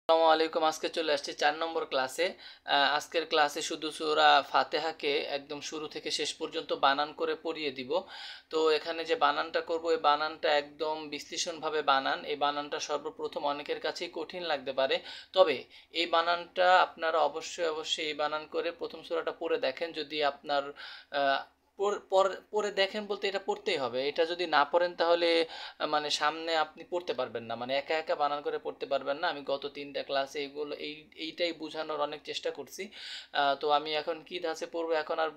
আসসালামু আলাইকুম। আজকে চলে আসছি 4 নম্বর ক্লাসে। আজকের ক্লাসে শুধু সূরা ফাতিহাকে একদম শুরু থেকে শেষ পর্যন্ত বানান করে পড়িয়ে দিব। তো এখানে যে বানানটা করব এই বানানটা একদম বিশ্লেষণভাবে বানান। এই বানানটা সর্বপ্রথম অনেকের কাছেই কঠিন লাগতে পারে, তবে এই বানানটা আপনারা অবশ্যই অবশ্যই এই বানান করে প্রথম সূরাটা পড়ে দেখেন। যদি আপনার পড়ে দেখেন বলতে এটা পড়তেই হবে, এটা যদি না পড়েন তাহলে মানে সামনে আপনি পড়তে পারবেন না, মানে একা একা বানান করে পড়তে পারবেন না। আমি গত 3টা ক্লাসে এইটাই বোঝানোর অনেক চেষ্টা করছি। তো আমি এখন কি ধাঁচে পড়বো এখন আর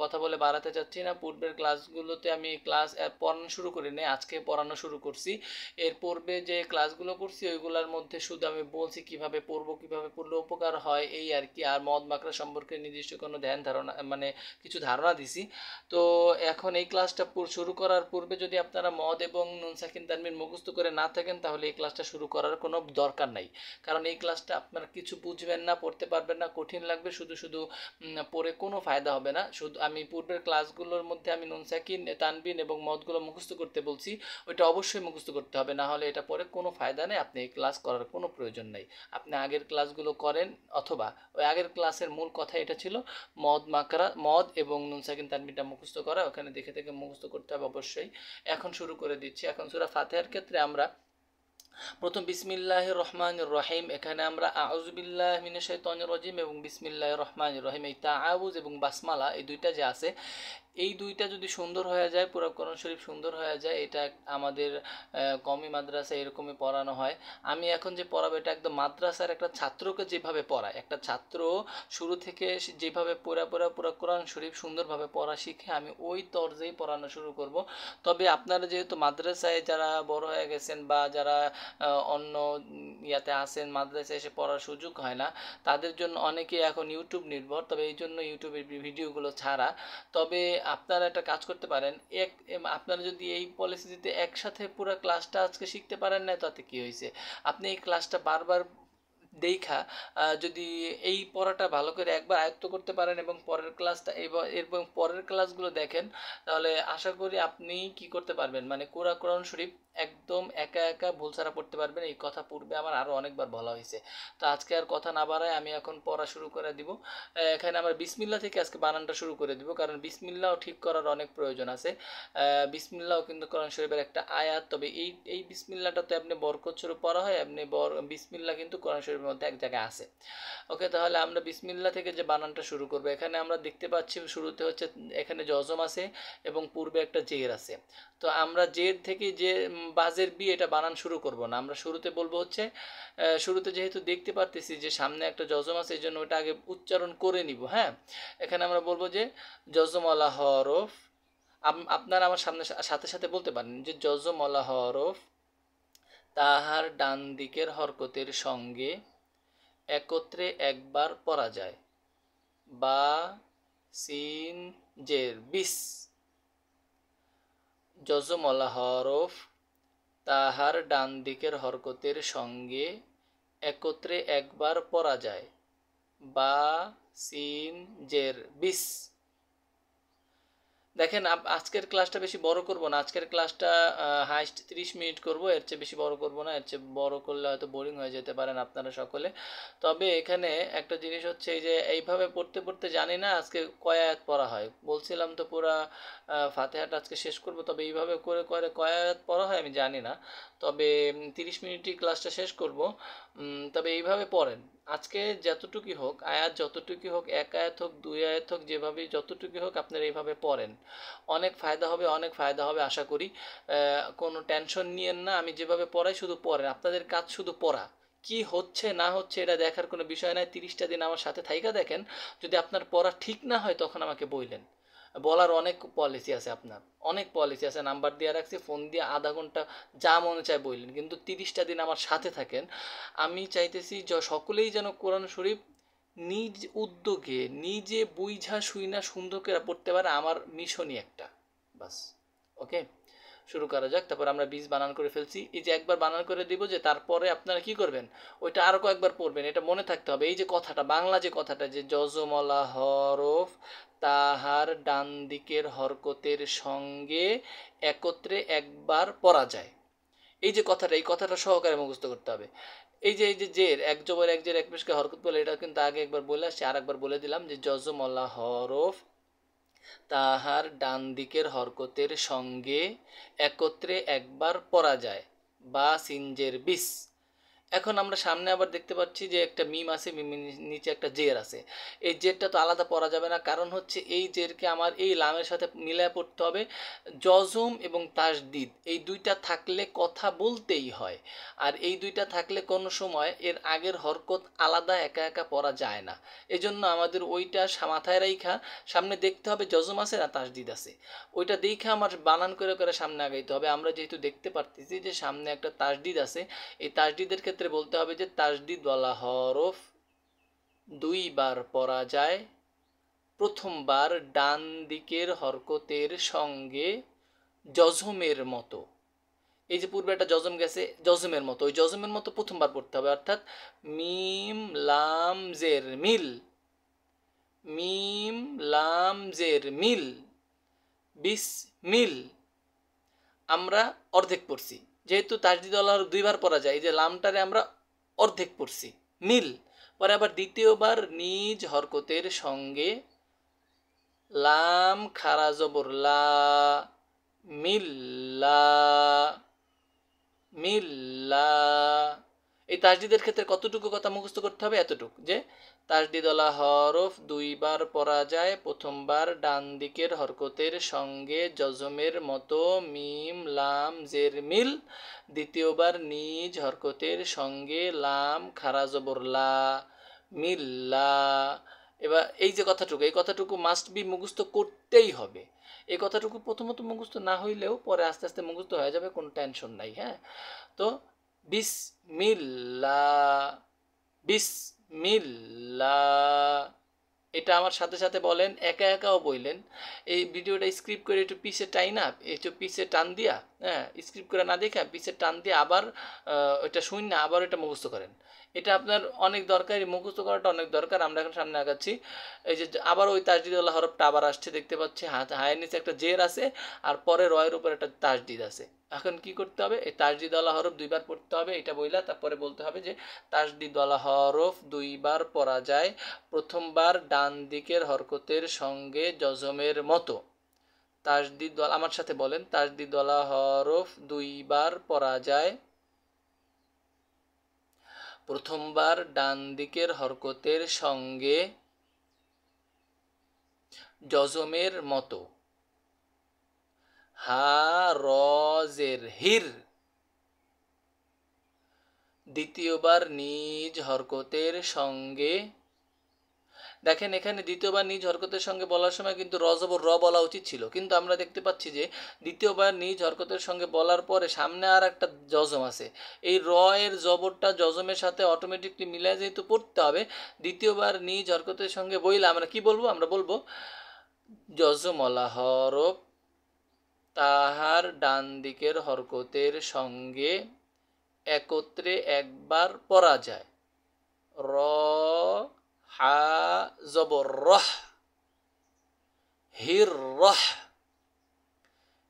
কথা বলে বাড়াতে চাচ্ছি না। পূর্বের ক্লাসগুলোতে আমি ক্লাস পড়ানো শুরু করিনি, আজকে পড়ানো শুরু করছি। এর পূর্বে যে ক্লাসগুলো করছি ওইগুলোর মধ্যে শুধু আমি বলছি কিভাবে পড়বো, কিভাবে পড়লে উপকার হয়, এই আর কি। আর মদ মাকড়া সম্পর্কে নির্দিষ্ট কোনো ধ্যান ধারণা মানে কিছু ধারণা দিছি। তো এখন এই ক্লাসটা শুরু করার পূর্বে যদি আপনারা মদ এবং নুন সাকিন তানবিন মুখস্থ করে না থাকেন তাহলে এই ক্লাসটা শুরু করার কোনো দরকার নাই। কারণ এই ক্লাসটা আপনারা কিছু বুঝবেন না, পড়তে পারবেন না, কঠিন লাগবে, শুধু শুধু পড়ে কোনো ফায়দা হবে না। শুধু আমি পূর্বের ক্লাসগুলোর মধ্যে আমি নুন সাকিন তানবিন এবং মদগুলো মুখস্থ করতে বলছি, ওইটা অবশ্যই মুখস্থ করতে হবে, না হলে এটা পরে কোনো ফায়দা নেই। আপনি এই ক্লাস করার কোনো প্রয়োজন নেই। আপনি আগের ক্লাসগুলো করেন, অথবা ওই আগের ক্লাসের মূল কথা এটা ছিল মদ এবং নুন সাকিন তানবিনটা মুখস্থ করা, ওখানে দেখে দেখে মুখস্থ করতে হবে অবশ্যই। এখন শুরু করে দিচ্ছি। এখন সূরা ফাতিহার ক্ষেত্রে আমরা প্রথম বিসমিল্লাহির রহমানির রহিম, এখানে আমরা আউযু বিল্লাহি মিনাশ শাইতানির রাজিম এবং বিসমিল্লাহির রহমানির রহিম, এই তাআউয এবং বাসমালা এই দুইটা যে আছে, এই দুইটা যদি সুন্দর হয়ে যায়, পুরো কোরআন শরীফ সুন্দর হয়ে যায়। এটা আমাদের কওমি মাদ্রাসা এরকমই পড়ানো হয়। আমি এখন যে পড়াবো এটা একদম মাদ্রাসার একটা ছাত্রকে যেভাবে পড়ায়, একটা ছাত্র শুরু থেকে যেভাবে পুরো কোরআন শরীফ সুন্দরভাবে পড়া শিখে, আমি ওই তর্জেই পড়ানো শুরু করব। তবে আপনারা যেহেতু মাদ্রাসায় যারা বড় হয়ে গেছেন বা যারা অন্য ইয়াতে আসেন, মাদ্রাসায় এসে পড়ার সুযোগ হয় না, তাদের জন্য অনেকে এখন ইউটিউব নির্ভর, তবে এই জন্য ইউটিউবের ভিডিওগুলো ছাড়া। তবে আপনারা একটা কাজ করতে পারেন, আপনারা যদি এই পলিসিতে একসাথে পুরো ক্লাসটা আজকে শিখতে পারেন না, তাতে কি হয়েছে, আপনি এই ক্লাসটা বারবার দেখা যদি এই পড়াটা ভালো করে একবার আয়ত্ত করতে পারেন এবং পরের ক্লাসটা এবং পরের ক্লাসগুলো দেখেন, তাহলে আশা করি আপনি কি করতে পারবেন, মানে কোরআন শরীফ একদম একা একা ভুল ছাড়া পড়তে পারবেন। এই কথা পূর্বে আমার আরও অনেকবার বলা হয়েছে। তো আজকে আর কথা না বাড়ায় আমি এখন পড়া শুরু করে দিব। এখানে আমরা বিসমিল্লাহ থেকে আজকে বানানটা শুরু করে দিব, কারণ বিসমিল্লাহও ঠিক করার অনেক প্রয়োজন আছে। বিসমিল্লাহও কিন্তু কোরআন শরীফের একটা আয়াত, তবে এই বিসমিল্লাহটাতে আপনি বরকত স্বরূপ পড়া হয়, আপনি বিসমিল্লাহ কিন্তু কোরআন শরীফের মধ্যে এক জায়গায় আছে। ওকে, তাহলে আমরা বিসমিল্লাহ থেকে যে বানানটা শুরু করব, এখানে আমরা দেখতে পাচ্ছি শুরুতে হচ্ছে এখানে জজম আছে এবং পূর্বে একটা জের আছে। তো আমরা জের থেকে যে বাজের বি এটা বানান শুরু করব না, আমরা শুরুতে বলবো হচ্ছে শুরুতে যেহেতু দেখতে পারতেছি যে সামনে একটা জজম আছে, এই জন্য ওটা আগে উচ্চারণ করে নিব। হ্যাঁ, এখানে আমরা বলবো যে জজমওয়ালা হরফ, আপনারা আমার সাথে সাথে বলতে পারেন যে জজমওয়ালা হরফ তাহার ডান দিকের হরকতের সঙ্গে একত্রে একবার পড়া যায়। বা সিন জের বিস, জজমওয়ালা হরফ তাহার ডান দিকের হরকতের সঙ্গে একত্রে একবার পড়া যায়। বা সিন জের বিস। দেখেন, আজকের ক্লাসটা বেশি বড় করব না, আজকের ক্লাসটা হাইস্ট 30 মিনিট করব, এর চেয়ে বেশি বড় করব না, এর চেয়ে বড় করলে হয়তো বোরিং হয়ে যেতে পারেন আপনারা সকলে। তবে এখানে একটা জিনিস হচ্ছে এই যে এইভাবে পড়তে পড়তে জানি না আজকে কয় আয়াত পড়া হয়, বলছিলাম তো পুরা ফাতিহাটা আজকে শেষ করব, তবে এইভাবে করে করে কয় আয়াত পড়া হয় আমি জানি না। তবে 30 মিনিটই ক্লাসটা শেষ করব। তবে এইভাবে পড়েন, আজকে যতটুকুই হোক আয়াত, যতটুকুই হোক, এক আয়াত হোক, দুই আয়াত হোক, যেভাবে যতটুকুই হোক আপনারা এইভাবে পড়েন, অনেক ফায়দা হবে, অনেক ফায়দা হবে আশা করি। কোনো টেনশন নিয়েন না, আমি যেভাবে পড়াই শুধু পড়েন, আপনাদের কাজ শুধু পড়া। কি হচ্ছে না হচ্ছে এটা দেখার কোনো বিষয় নাই, 30টা দিন আমার সাথে থাইকা দেখেন, যদি আপনার পড়া ঠিক না হয় তখন আমাকে বললেন। বলার অনেক পলিসি আছে, আপনার অনেক পলিসি আছে, নাম্বার দিয়ে রাখছি, ফোন দিয়ে আধা ঘন্টা যা মনে চায় বললেন, কিন্তু 30টা দিন আমার সাথে থাকেন। আমি চাইতেছি যে সকলেই যেন কোরআন শরীফ নিজ উদ্যোগে নিজে বুইঝা শুইনা সুন্দর করে পড়তে পারে, আমার মিশনই একটা, বাস। ওকে, শুরু করা যাক। তারপর আমরা বীজ বানান করে ফেলছি, এই যে একবার বানান করে দিব, যে তারপরে আপনারা কি করবেন, ওইটা আরো কয়েকবার পড়বেন, এটা মনে থাকতে হবে। এই যে কথাটা, বাংলা যে কথাটা, যে জজমলা হরফ তাহার ডান দিকের হরকতের সঙ্গে একত্রে একবার পড়া যায়, এই যে কথাটা, এই কথাটা সহকারে মুখস্থ করতে হবে। এই যে জের এক জবর এক জের এক পেশকে হরকত বলে, এটা কিন্তু আগে একবার বলে আসছি, আর একবার বলে দিলাম যে যজমলা হরফ তাহার ডান দিকের হরকতের সঙ্গে একত্রে একবার পড়া যায়, বা সিনজের বিস। এখন আমরা সামনে আবার দেখতে পাচ্ছি যে একটা মিম আছে, মিমের নিচে একটা জের আছে। এই জেরটা তো আলাদা পড়া যাবে না, কারণ হচ্ছে এই জেরকে আমার এই লামের সাথে মিলায় পড়তে হবে। জজম এবং তাসদিদ এই দুইটা থাকলে কথা বলতেই হয়, আর এই দুইটা থাকলে কোনো সময় এর আগের হরকত আলাদা একা একা পড়া যায় না। এজন্য আমাদের ওইটা মাথায় রাইখা সামনে দেখতে হবে জজম আছে না তাসদিদ আছে, ওইটা দেখে আমার বানান করে করে সামনে আগাইতে হবে। আমরা যেহেতু দেখতে পারতেছি যে সামনে একটা তাসদিদ আছে, এই তাসদিদের ক্ষেত্রে বলতে হবে যে তাসদিদ ওয়ালা হরফ দুইবার পড়া যায়, প্রথমবার ডান দিকের হরকতের সঙ্গে জজমের মতো। এই যে পূর্বে একটা জজম গেছে জজমের মতো, ওই জজমের মতো প্রথমবার পড়তে হবে, অর্থাৎ মিম লাম জের মিল, মিম লাম জের মিল, বিস মিল। আমরা অর্ধেক পড়ছি, যেহেতু তাসদিদ ওয়ালা হরফ দুইবার পড়া যায়, এই যে লামটারে আমরা অর্ধেক পড়ছি মিল। পরে আবার দ্বিতীয়বার নিজ হরকতের সঙ্গে লাম খারা জবর লা, মিল্লা, মিল্লা। এই তাসদিদের ক্ষেত্রে কতটুকু কথা মুখস্থ করতে হবে? এতটুকু যে তাসদিদওয়ালা হরফ দুইবার পড়া যায়, প্রথমবার ডান দিকের হরকতের সঙ্গে জজমের মতো মিম লাম জের মিল, দ্বিতীয়বার নিজ হরকতের সঙ্গে লাম খারা জবর লা, মিল্লা। এবার এই যে কথাটুকু, এই কথাটুকু মাস্ট বি মুখস্থ করতেই হবে। এই কথাটুকু প্রথমত মুখস্থ না হইলেও পরে আস্তে আস্তে মুখস্থ হয়ে যাবে, কোনো টেনশন নাই। হ্যাঁ, তো বিসমিল্লাহ, বিসমিল্লাহ, এটা আমার সাথে সাথে বলেন, একা একাও বললেন। এই ভিডিওটা স্ক্রিপ্ট করে একটু পিছে টাইন আপ, একটু পিছে টান দিয়া, হ্যাঁ স্ক্রিপ্ট করে না দেখা পিছে টান দিয়ে আবার ওইটা শুন না, আবার এটা মুখস্থ করেন। এটা আপনার অনেক দরকারি, মুখস্থ করাটা অনেক দরকার। আমরা এখন সামনে আগাচ্ছি। এই যে আবার ওই তাসদিদওয়ালা হরফটা আবার আসছে, দেখতে পাচ্ছি হায়ের নিচে একটা জের আছে, আর পরে রয়ের উপর একটা তাসদিদ আছে। এখন কি করতে হবে? এই তাসদিদওয়ালা হরফ দুইবার পড়তে হবে, এটা বইলা তারপরে বলতে হবে যে তাসদিদওয়ালা হরফ দুইবার পড়া যায়, প্রথমবার ডান দিকের হরকতের সঙ্গে জজমের মতো। তাসদিদ, আমার সাথে বলেন, তাসদিদওয়ালা হরফ দুইবার পড়া যায়, প্রথমবার ডান দিকের হরকতের সঙ্গে জজমের মতো। হা র জের হির, দ্বিতীয়বার নিজ হরকতের সঙ্গে। দেখেন এখানে দ্বিতীয়বার নিজ হরকতের সঙ্গে বলার সময় কিন্তু র জবর র বলা উচিত ছিল, কিন্তু আমরা দেখতে পাচ্ছি যে দ্বিতীয়বার নিজ হরকতের সঙ্গে বলার পরে সামনে আর একটা জজম আছে, এই র এর জবরটা জজমের সাথে অটোমেটিকলি মিলে যেহেতু পড়তে হবে, দ্বিতীয়বার নিজ হরকতের সঙ্গে বইলে আমরা কি বলবো? আমরা বলবো জজমলা হরফ তাহার ডান দিকের হরকতের সঙ্গে একত্রে একবার পড়া যায়, র হা জবর রহ, হির রহ,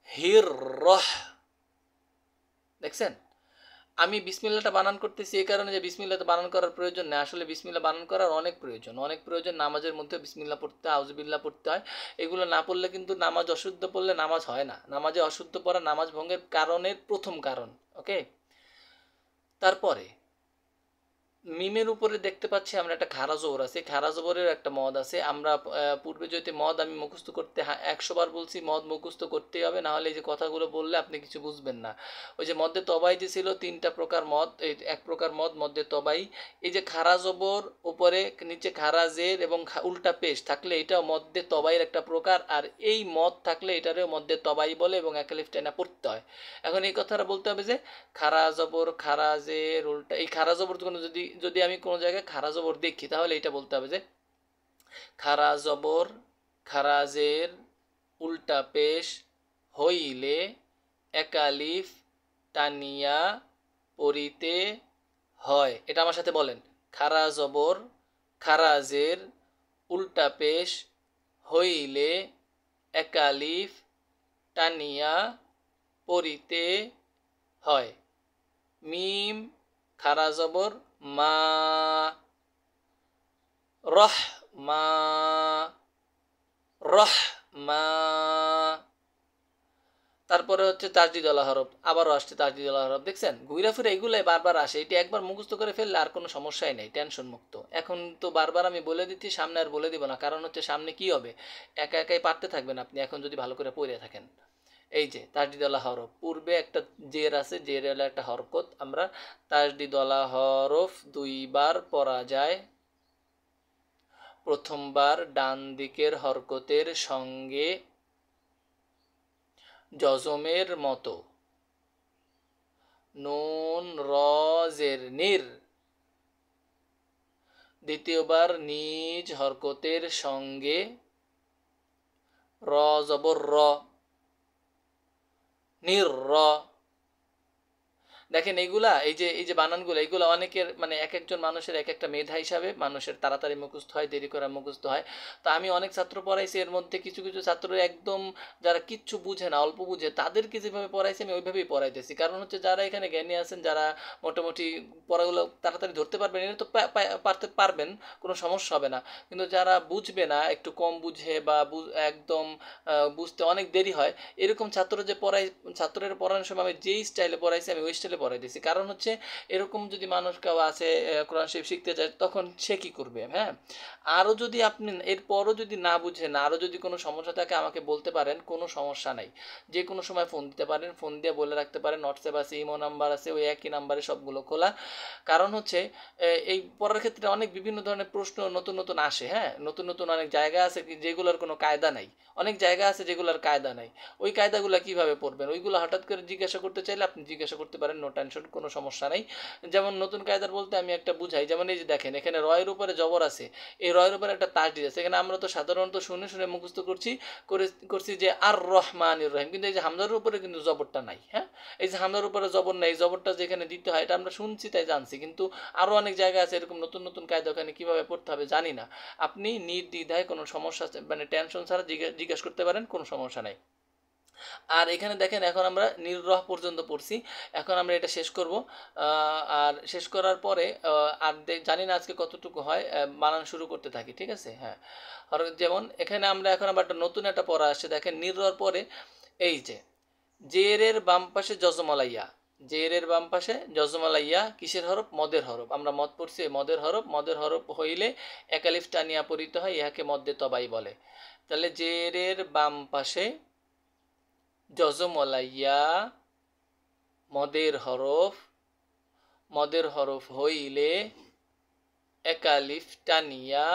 হির রহ। দেখছেন আমি বিসমিল্লাহটা বানান করতেছি এই কারণে যে বিসমিল্লাহটা বানান করার প্রয়োজন নেই, আসলে বিসমিল্লাহ বানান করার অনেক প্রয়োজন, অনেক প্রয়োজন। নামাজের মধ্যে বিসমিল্লাহ পড়তে হয়, আউযুবিল্লাহ পড়তে হয়। এগুলো না পড়লে কিন্তু নামাজ অশুদ্ধ, পড়লে নামাজ হয় না। নামাজে অশুদ্ধ পড়া নামাজ ভঙ্গের কারণের প্রথম কারণ। ওকে, তারপরে মিমের উপরে দেখতে পাচ্ছি আমরা একটা খারা জবর আছে, খারা জবরের একটা মদ আছে। আমরা পূর্বে যদি মদ আমি মুখস্থ করতে 100 বার বলছি, মদ মুখস্থ করতেই হবে, না হলে এই যে কথাগুলো বললে আপনি কিছু বুঝবেন না। ওই যে মধ্যে তবাই যে ছিল 3টা প্রকার মদ, এই এক প্রকার মদ মধ্যে তবাই। এই যে খারা জবর উপরে নিচে খারা জের এবং উল্টা পেশ থাকলে এটাও মধ্যে তবাইয়ের একটা প্রকার, আর এই মদ থাকলে এটারও মধ্যে তবাই বলে এবং একালিফ টেনা পড়তে হয়। এখন এই কথাটা বলতে হবে যে খারা জবর খারা জের উল্টা, এই খারা জবর কোনো যদি যদি আমি কোনো জায়গায় খারা জবর দেখি তাহলে এটা বলতে হবে যে খারা জবর খারা জের উল্টা পেশ হইলে একালিফ টানিয়া পড়িতে হয়। এটা আমার সাথে বলেন, খারা জবর খারা জের উল্টা পেশ হইলে একালিফ টানিয়া পড়িতে হয়। মিম খারা জবর মা, রহ মা, রহ মা। তারপরে হচ্ছে তাজদিদওয়ালা হরফ, আবারও আসছে তাজদিদওয়ালা হরফ। দেখছেন ঘুরে ফিরে এগুলাই বারবার আসে। এটি একবার মুখস্থ করে ফেললে আর কোনো সমস্যাই নেই, টেনশন মুক্ত। এখন তো বারবার আমি বলে দিচ্ছি, সামনে আর বলে দিব না, কারণ হচ্ছে সামনে কি হবে, একা একাই পারতে থাকবেন আপনি এখন যদি ভালো করে পড়ে থাকেন। এই যে তাজদিদওয়ালা হরফ, পূর্বে একটা জের আছে, জের হলো একটা হরকত। আমরা তাজদিদওয়ালা হরফ দুইবার পড়া যায়। প্রথমবার ডান দিকের হরকতের সঙ্গে জজমের মতো, নুন র জের নির। দ্বিতীয়বার নিজ হরকতের সঙ্গে র জবর র, নির র। দেখেন এইগুলা, এই যে বানানগুলো, এইগুলো অনেকের মানে এক একজন মানুষের এক একটা মেধা হিসাবে মানুষের তাড়াতাড়ি মুখস্থ হয়, দেরি করে মুখস্থ হয়। তো আমি অনেক ছাত্র পড়াইছি, এর মধ্যে কিছু কিছু ছাত্র একদম যারা কিচ্ছু বুঝে না, অল্প বুঝে, তাদেরকে যেভাবে পড়াইছি আমি ওইভাবেই পড়াইতেছি। কারণ হচ্ছে যারা এখানে জ্ঞানী আছেন, যারা মোটামুটি পড়াগুলো তাড়াতাড়ি ধরতে পারবেন, এটা তো পারতে পারবেন, কোনো সমস্যা হবে না। কিন্তু যারা বুঝবে না, একটু কম বুঝে বা একদম বুঝতে অনেক দেরি হয়, এরকম ছাত্র যে পড়াই, ছাত্রের পড়ানোর সময় আমি যেই স্টাইলে পড়াইছি আমি ওই স্টাইলে পড়াই দিয়েছি। কারণ হচ্ছে এরকম যদি মানুষ কেউ আছে কোরআন শরীফ শিখতে চায়, তখন সে কী করবে? হ্যাঁ, আরও যদি আপনি এরপরও যদি না বুঝেন, আরও যদি কোনো সমস্যা থাকে আমাকে বলতে পারেন, কোনো সমস্যা নাই। যে কোনো সময় ফোন দিতে পারেন, ফোন দিয়ে বলে রাখতে পারেন, হোয়াটসঅ্যাপ আছে, ইমো নাম্বার আছে, ওই একই নাম্বারে সবগুলো খোলা। কারণ হচ্ছে এই পড়ার ক্ষেত্রে অনেক বিভিন্ন ধরনের প্রশ্ন নতুন নতুন আসে। হ্যাঁ, নতুন নতুন অনেক জায়গা আছে যেগুলোর কোনো কায়দা নাই, অনেক জায়গা আছে যেগুলোর কায়দা নাই। ওই কায়দাগুলো কিভাবে পড়বেন, ওইগুলো হঠাৎ করে জিজ্ঞাসা করতে চাইলে আপনি জিজ্ঞাসা করতে পারেন, নো টেনশন, কোনো সমস্যা নেই। যেমন নতুন কায়দার বলতে আমি একটা বুঝাই, যেমন এই যে দেখেন এখানে রয়ের উপরে জবর আছে, এই রয়ের উপরে একটা তাসদিদ আছে। এখানে আমরা তো সাধারণত শুনে শুনে মুখস্থ করছি যে আর রহমানির রহিম, কিন্তু এই যে হামজার উপরে কিন্তু জবরটা নাই। হ্যাঁ, এই যে হামজার উপরে জবর নাই, এই জবরটা যেখানে দিতে হয় এটা আমরা শুনছি তাই জানছি, কিন্তু আরও অনেক জায়গা আছে এরকম নতুন নতুন কায়দা, ওখানে কীভাবে পড়তে হবে জানি না। আপনি নির্দ্বিধায় কোনো সমস্যা মানে টেনশন ছাড়া জিজ্ঞাসা করতে পারেন, কোনো সমস্যা নাই। আর এখানে দেখেন এখন আমরা নির্রহ পর্যন্ত পড়ছি, এখন আমরা এটা শেষ করব। আর শেষ করার পরে আর জানি না আজকে কতটুকু হয়, বানান শুরু করতে থাকি, ঠিক আছে? হ্যাঁ, যেমন এখানে আমরা এখন আবার একটা নতুন একটা পড়া আসছে, দেখেন নির্রহর পরে এই যে জেরের বাম পাশে জজমালাইয়া, জেরের বাম পাশে জজমালাইয়া কিসের হরফ? মদের হরফ। আমরা মদ পড়ছি, মদের হরফ। মদের হরফ হইলে একালিফ টানিয়া পড়িতে হয়, ইহাকে মদ্দে তবাই বলে। তাহলে জেরের বাম পাশে জজমলাইয়া মদের হরফ, মদের হরফ হইলে একালিফ টানিয়া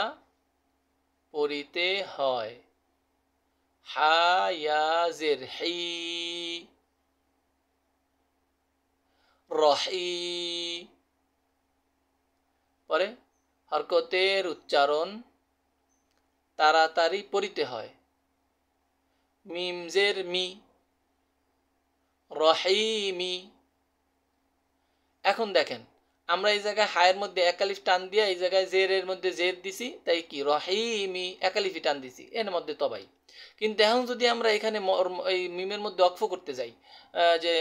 পড়িতে হয়। হায়াজের হি, রহি। পরে হরকতের উচ্চারণ তাড়াতাড়ি পড়িতে হয়। মিমজের মি, রহিমি। এখন দেখেন আমরা এই জায়গায় হায়ের মধ্যে একালিফ টান দিয়ে এই জায়গায় জেরের মধ্যে জের দিছি, তাই কি রহিমি একালিফি টান দিছি, এর মধ্যে তবাই। কিন্তু এখন যদি আমরা এখানে এই মিমের মধ্যে অক্ফ করতে যাই যে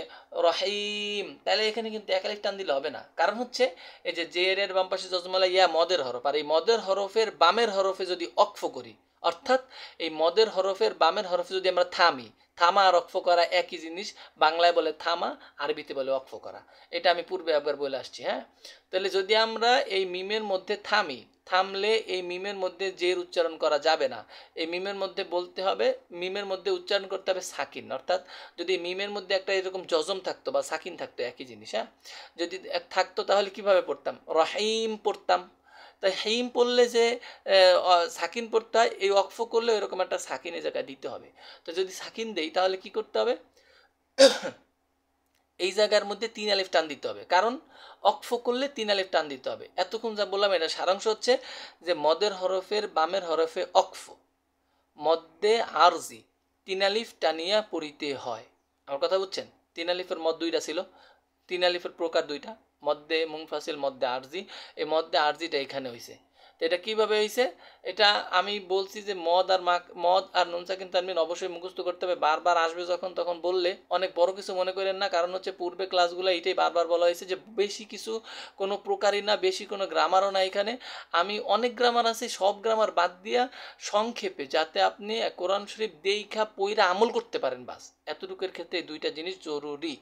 রহিম, তাহলে এখানে কিন্তু একালিফ টান দিলে হবে না। কারণ হচ্ছে এই যে জেরের বাম পাশে জজমালা ইয়া মদের হরফ, আর এই মদের হরফের বামের হরফে যদি অক্ফ করি, অর্থাৎ এই মদের হরফের বামের হরফে যদি আমরা থামি, থামা আর অক্ফ করা একই জিনিস, বাংলায় বলে থামা, আরবিতে বলে অক্ফ করা। এটা আমি পূর্বে একবার বলে আসছি। হ্যাঁ, তাহলে যদি আমরা এই মিমের মধ্যে থামি, থামলে এই মিমের মধ্যে জের উচ্চারণ করা যাবে না। এই মিমের মধ্যে বলতে হবে, মিমের মধ্যে উচ্চারণ করতে হবে সাকিন। অর্থাৎ যদি মিমের মধ্যে একটা এরকম জজম থাকতো বা সাকিন থাকতো, একই জিনিস। হ্যাঁ, যদি থাকতো তাহলে কিভাবে পড়তাম? রহিম পড়তাম। তাই হিম পড়লে যে সাকিন পড়তে হয়, এই অক্ফ করলে এরকম একটা সাকিন এই জায়গায় দিতে হবে। তো যদি সাকিন দেই তাহলে কি করতে হবে? এই জায়গার মধ্যে 3 আলিফ টান দিতে হবে, কারণ অক্ফ করলে 3 আলিফ টান দিতে হবে। এতক্ষণ যা বললাম এটা সারাংশ হচ্ছে যে মদের হরফের বামের হরফে অক্ফ, মদ্দে আরজি 3 আলিফ টানিয়া পড়িতে হয়। আমার কথা বুঝছেন? 3 আলিফের মদ দুইটা ছিল, 3 আলিফের প্রকার দুইটা, মদ্দে মুনফাসিল, মদ্দে আরজি। এই মদ্দে আরজিটা এখানে হয়েছে। তো এটা কীভাবে হয়েছে, এটা আমি বলছি যে মদ আর নুন সাকিন তানবিন অবশ্যই মুখস্থ করতে হবে, বারবার আসবে যখন তখন বললে অনেক বড় কিছু মনে করেন না, কারণ হচ্ছে পূর্বে ক্লাসগুলো এটাই বারবার বলা হয়েছে যে বেশি কিছু কোনো প্রকারই না, বেশি কোনো গ্রামারও না এখানে। আমি অনেক গ্রামার আছে, সব গ্রামার বাদ দিয়া সংক্ষেপে যাতে আপনি কোরআন শরীফ দেইখা পইরা আমল করতে পারেন, বাস এতটুকুর ক্ষেত্রে এই দুইটা জিনিস জরুরি।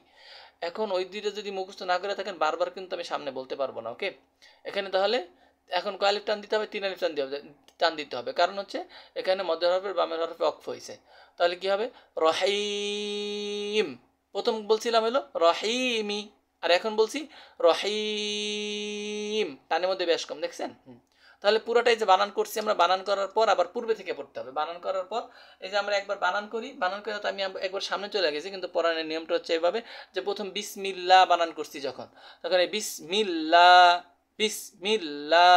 এখন ওই দুইটা যদি মুখস্থ না করে থাকেন বারবার কিন্তু আমি সামনে বলতে পারবো না। ওকে, এখানে তাহলে এখন কয় আলিফ টান দিতে হবে, 3 আলিফ টান দিতে হবে, কারণ হচ্ছে এখানে মধ্যের হরফের বামের হরফে অক্ফ হয়েছে। তাহলে কি হবে, রহিম, প্রথম বলছিলাম হলো রহিমি, আর এখন বলছি রহিম, টানের মধ্যে বেশ কম, দেখছেন? তাহলে পুরোটাই যে বানান করছি আমরা, বানান করার পর আবার পূর্বে থেকে পড়তে হবে। বানান করার পর এই যে আমরা একবার বানান করি, বানান করে তো আমি একবার সামনে চলে গেছি, কিন্তু পড়ানোর নিয়মটা হচ্ছে এইভাবে যে প্রথম বিসমিল্লাহ বানান করছি যখন, তখন এই বিসমিল্লাহ বিসমিল্লাহ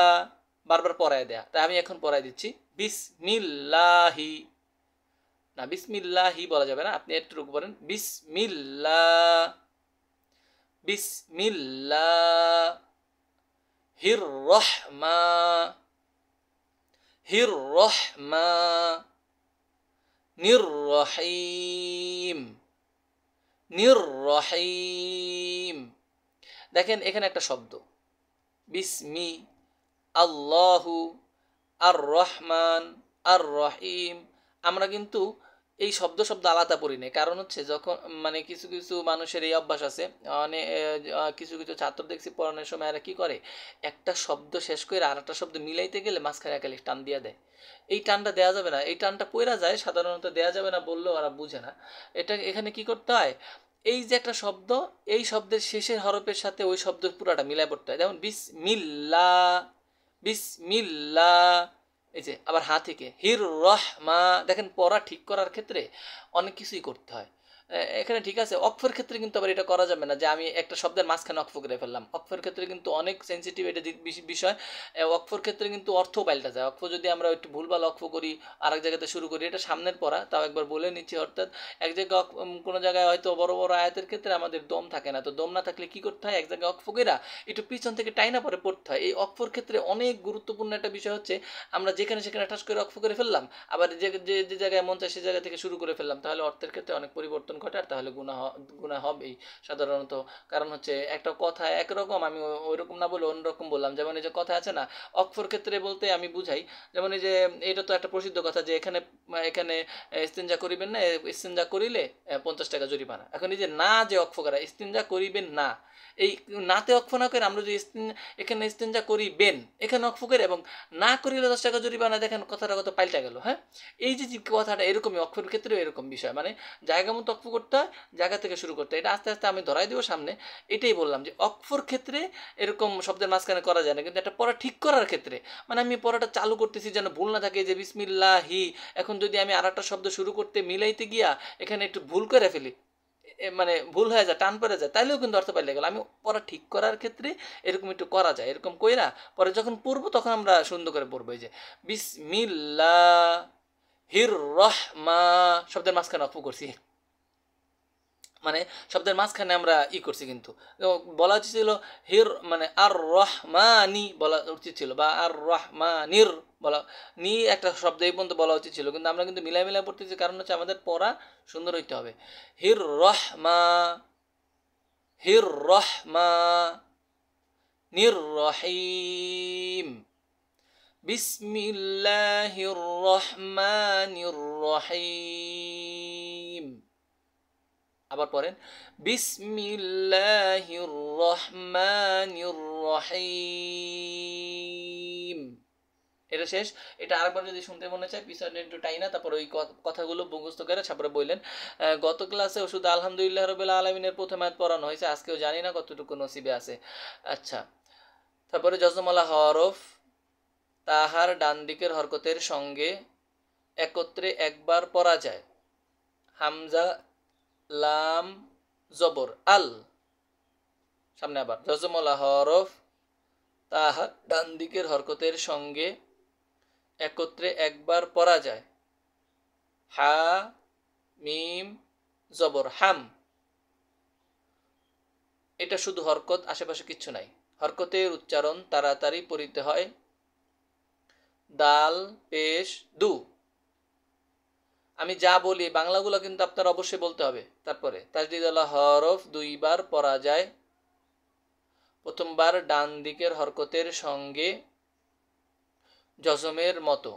বারবার পড়ায় দেয়া, তাই আমি এখন পড়ায় দিচ্ছি বিসমিল্লাহি, না বিসমিল্লাহি বলা যাবে না, আপনি এতটুকু বলেন বিসমিল্লাহ বিসমিল্লাহ হির রহমা হির রহমা নির রহিম নির রহিম। দেখেন এখানে একটা শব্দ বিসমি, আল্লাহু, আর রহমান, আর রহিম, আমরা কিন্তু এই শব্দ আলাদা পড়ি না, কারণ হচ্ছে যখন মানে কিছু কিছু মানুষের এই অভ্যাস আছে, মানে কিছু কিছু ছাত্র দেখছি পড়ানোর সময় এরা কী করে, একটা শব্দ শেষ করে আর একটা শব্দ মিলাইতে গেলে মাঝখানে একালি টান দিয়ে দেয়। এই টানটা দেওয়া যাবে না, এই টানটা পড়া যায় সাধারণত, দেওয়া যাবে না বললেও ওরা বুঝে না। এটা এখানে কি করতে হয়, এই যে একটা শব্দ, এই শব্দের শেষের হরফের সাথে ওই শব্দ পুরাটা মিলাই পড়তে হয়। যেমন বিসমিল্লাহ বিসমিল্লাহ, এই যে আবার হা থেকে হির রহমা, দেখেন পড়া ঠিক করার ক্ষেত্রে অনেক কিছুই করতে হয়। এখানে ঠিক আছে, অক্ষর ক্ষেত্রে কিন্তু আবার এটা করা যাবে না যে আমি একটা শব্দের মাঝখানে অক্ষ করে ফেললাম, অক্ষর ক্ষেত্রে কিন্তু অনেক সেন্সিটিভ এটা বিষয়। অক্ষর ক্ষেত্রে কিন্তু অর্থ পাল্টা যায়, অক্ষ যদি আমরা একটু ভুলভাল অক্ষ করি, আর এক জায়গাতে শুরু করি, এটা সামনের পড়া, তাও একবার বলে নিচ্ছি। অর্থাৎ এক জায়গায় কোনো জায়গায় হয়তো বড় বড় আয়াতের ক্ষেত্রে আমাদের দম থাকে না, তো দম না থাকলে কি করতে হয়, এক জায়গায় অক্ষ কইরা একটু পিছন থেকে টাইনা পরে পড়তে হয়। এই অক্ষর ক্ষেত্রে অনেক গুরুত্বপূর্ণ একটা বিষয় হচ্ছে আমরা যেখানে সেখানে ঠাস করে অক্ষ করে ফেললাম, আবার যে জায়গায় মন চায় সে জায়গা থেকে শুরু করে ফেললাম, তাহলে অর্থের ক্ষেত্রে অনেক পরিবর্তন ঘটে, আর তাহলে গুনাহ হবেই সাধারণত। কারণ হচ্ছে একটা কথা একরকম আমি ওইরকম না বলে অন্যরকম বললাম। যেমন এই যে কথা আছে না, অক্ষর ক্ষেত্রে বলতে আমি বুঝাই, যেমন এই যে এটা তো একটা প্রসিদ্ধ কথা যে এখানে এখানে ইস্তেঞ্জা করিবেন না, ইস্তেঞ্জা করিলে 50 টাকা জরিমানা। এখন এই যে না, যে অক্ষ করা ইস্তেঞ্জা করিবেন না, এই নাতে অক্ষ না করে আমরা যদি এখানে ইস্তেঞ্জা করিবেন এখানে অক্ষ করে এবং না করিলে 10 টাকা জরিমানা, দেখেন কথাটা কত পাল্টা গেল। হ্যাঁ, এই যে কথাটা এরকমই, অক্ষর ক্ষেত্রেও এরকম বিষয়, মানে জায়গা মতো অক্ষ করতে হয়, জায়গা থেকে শুরু করতে হয়। এটা আস্তে আস্তে আমি ধরাই দেবো সামনে। এটাই বললাম যে অক্ষর ক্ষেত্রে এরকম শব্দের মাঝখানে করা যায় না, কিন্তু একটা পড়া ঠিক করার ক্ষেত্রে, মানে আমি পড়াটা চালু করতেছি যেন ভুল না থাকে, যে বিসমিল্লাহি, এখন যদি আমি আর একটা শব্দ শুরু করতে মিলাইতে গিয়া এখানে একটু ভুল করে ফেলি, মানে ভুল হয়ে যায়, টান পড়ে যায়, তাইলেও কিন্তু অর্থ পাল্টে গেল। আমি পড়া ঠিক করার ক্ষেত্রে এরকম একটু করা যায়, এরকম কইরা পরে যখন পড়বো তখন আমরা সুন্দর করে পড়বো। এই যে বিসমিল্লাহ হির রহমা, শব্দের মাঝখানে অক্ষ করছি, মানে শব্দের মাঝখানে আমরা করছি, কিন্তু বলা উচিত ছিল হির, মানে আর রহমানি বলা উচিত ছিল, বা আর রহমানির বলা, নি একটা শব্দ এই পর্যন্ত বলা উচিত ছিল, কিন্তু আমরা কিন্তু মিলাই মিলাই পড়তেছি, কারণ হচ্ছে আমাদের পড়া সুন্দর হইতে হবে। হির রহমা হির রহমা নির রহিম বিসমিল্লাহির রহমানির রহিম। আবার পড়েন বিসমিল্লাহির রহমানির রহিম। এটা শেষ। এটা আরেকবার যদি শুনতে মনে চায় পিছনে একটু টাইনা তারপর ওই কথাগুলো মুখস্থ করে তারপরে বললেন। গত ক্লাসে ওষুধ আলহামদুলিল্লাহ রাব্বিল আলামিনের প্রথম আয়াত পড়ানো হয়েছে, আজকেও জানি না কতটুকু নসিবে আছে। আচ্ছা, তারপরে জজমলা হরফ তাহার ডান দিকের হরকতের সঙ্গে একত্রে একবার পড়া যায়। হামজা লাম জবর আল, সামনে আবার জজমলা হরফ তাহার ডান দিকের হরকতের সঙ্গে একত্রে একবার পড়া যায়। হা মিম জবর হাম, এটা শুধু হরকত, আশেপাশে কিচ্ছু নাই। হরকতের উচ্চারণ তাড়াতাড়ি পড়িতে হয়, দাল পেশ দু। আমি যা বলি বাংলাগুলো কিন্তু আপনার অবশ্যই বলতে হবে। তারপরে তাজদিদওয়ালা হরফ দুইবার পড়া যায়, প্রথমবার ডান দিকের হরকতের সঙ্গে জজমের মতো।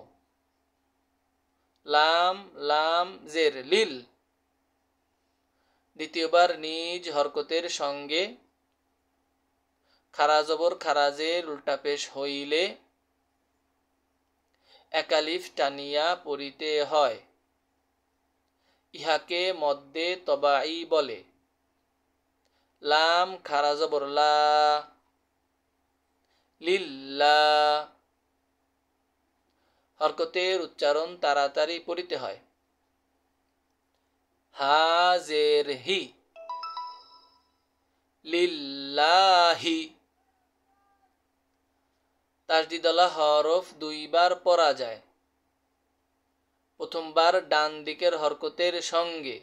লাম লাম জের লিল, দ্বিতীয়বার নিজ হরকতের সঙ্গে খারা জবর খারাজের উল্টা পেশ হইলে একালিফ টানিয়া পড়িতে হয়, ইহাকে মদ্দে তবাই বলে। লাম খারা জবর লা, লিল্লা, হরকতের উচ্চারণ তাড়াতাড়ি পড়িতে হয়। হাজের হি, লিল্লাহি। তাজদিদওয়ালা হরফ দুইবার পড়া যায়, প্রথমবার ডান দিকের হরকতের সঙ্গে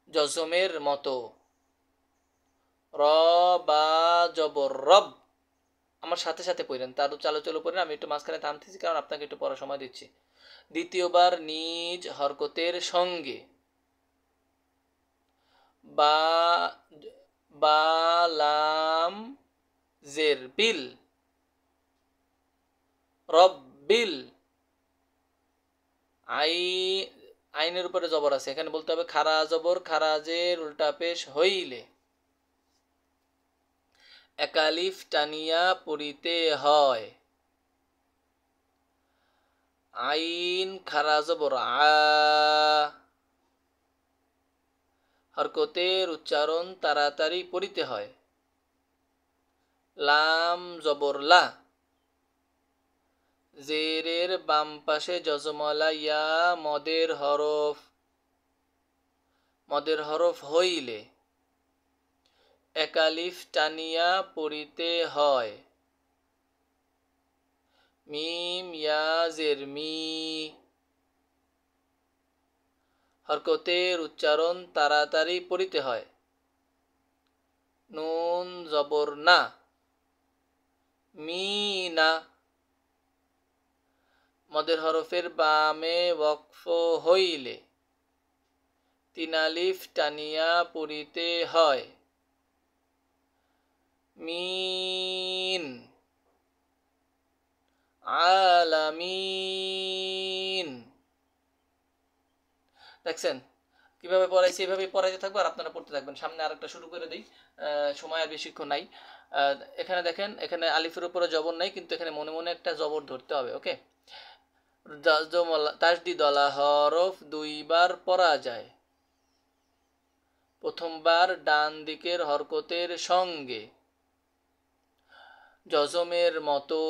জজমের মতো। র বা জবর রব, আমার সাথে সাথে পড়েন, তার চালু চালু পড়েন, আমি একটু মাঝখানে থামতেছি কারণ আপনাকে একটু পড়ার সময় দিচ্ছি। দ্বিতীয়বার নিজ হরকতের সঙ্গে বা বা লাম জের বিল, রব্বিল। আইনের উপরে জবর আছে, এখানে বলতে হবে খারা জবর খারাজের উল্টা পেশ হইলে একালিফ টানিয়া পড়িতে হয়। আইন খারা জবর আ, হরকতের উচ্চারণ তাড়াতাড়ি পড়িতে হয়। লাম জবর লা, জেরের বাম পাশে জজমলা ইয়া মদের হরফ হইলে একালিফ টানিয়া পড়িতে হয়। মিম ইয়া জের মি, হরকতের উচ্চারণ তাড়াতাড়ি পড়িতে হয়। নুন জবর না, মিনা, মদের হরফের বামে ওয়াকফ হইলে তিন আলিফ টানিয়া পড়িতে হয়। মিন, আলামিন। দেখছেন কিভাবে পড়াইছি, এভাবে পড়াইতে থাকবো আর আপনারা পড়তে থাকবেন। সামনে আরেকটা শুরু করে দিই, সময় আর বেশিক্ষণ নাই। এখানে দেখেন, এখানে আলিফের উপরে জবর নাই, কিন্তু এখানে মনে মনে একটা জবর ধরতে হবে। ওকে, তাজদিদওয়ালা হরফ দুইবার পড়া যায়, প্রথমবার ডান দিকের হরকতের সঙ্গে জজমের মতো।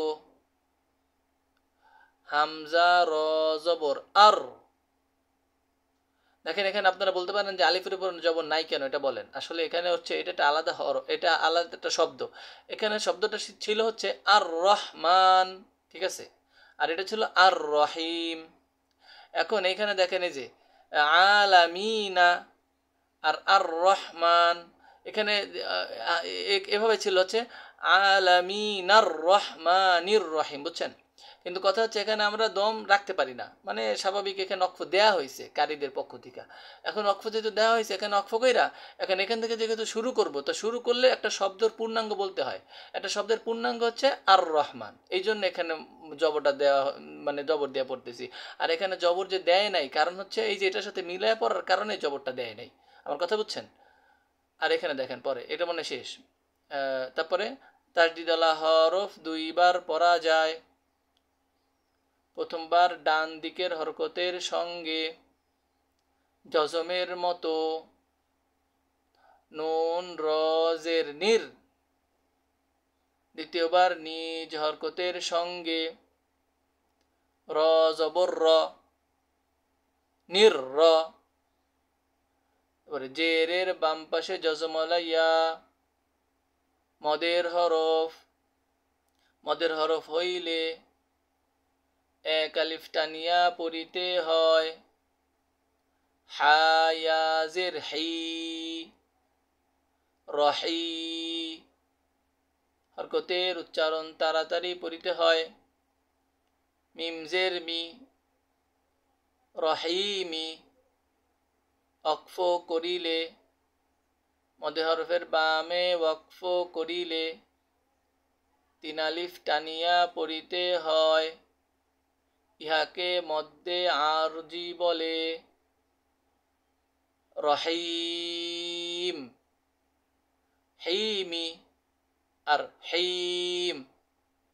হামজা র জবর আর। দেখেন এখানে আপনারা বলতে পারেন যে আলিফের উপর জবর নাই কেন, এটা বলেন। আসলে এখানে হচ্ছে এটা একটা আলাদা হরফ, এটা আলাদা একটা শব্দ। এখানে শব্দটা ছিল হচ্ছে আর রহমান, ঠিক আছে, আর এটা ছিল আর রহিম। এখন এইখানে দেখেন এই যে আলামিনা আর আর রহমান, এখানে এভাবে ছিল হচ্ছে আলামিনার রহমানির রহিম, বুঝছেন। কিন্তু কথা হচ্ছে এখানে আমরা দম রাখতে পারি না, মানে স্বাভাবিক এখানে অক্ষ দেয়া হয়েছে কারীদের পক্ষ থেকে। এখন অক্ষ যেহেতু দেওয়া হয়েছে, এখানে অক্ষ কইরা এখান থেকে যেহেতু শুরু করব, তো শুরু করলে একটা শব্দের পূর্ণাঙ্গ বলতে হয়। একটা শব্দের পূর্ণাঙ্গ হচ্ছে আর রহমান, এই জন্য এখানে জবরটা দেওয়া, মানে জবর দেওয়া পড়তেছি। আর এখানে জবর যে দেয় নাই, কারণ হচ্ছে এই যে এটার সাথে মিলায় পড়ার কারণে জবরটা দেয় নাই। আমার কথা বুঝছেন। আর এখানে দেখেন পরে এটা মনে শেষ। তারপরে তাজদিদওয়ালা হরফ দুইবার পড়া যায়, প্রথমবার ডান দিকের হরকতের সঙ্গে জজমের মতো। নুন র জের নির, দ্বিতীয়বার নিজ হরকতের সঙ্গে র জবর র, নির র। এবারে জেরের বাম পাশে জজমলা ইয়া, মদের হরফ হইলে এক আলিফ টানিয়া পড়িতে হয়। হায়াজের হি, রহি, হরকতের উচ্চারণ তাড়াতাড়ি পড়িতে হয়। মিম জের মি, রহিমি, অক্ফ করিলে, মদে হরফের বামে ওয়াকফ করিলে, তিন আলিফ টানিয়া পড়িতে হয়, ইহাকে মদ্দে আরজি বলে। রহিম, হিমি আর হিম,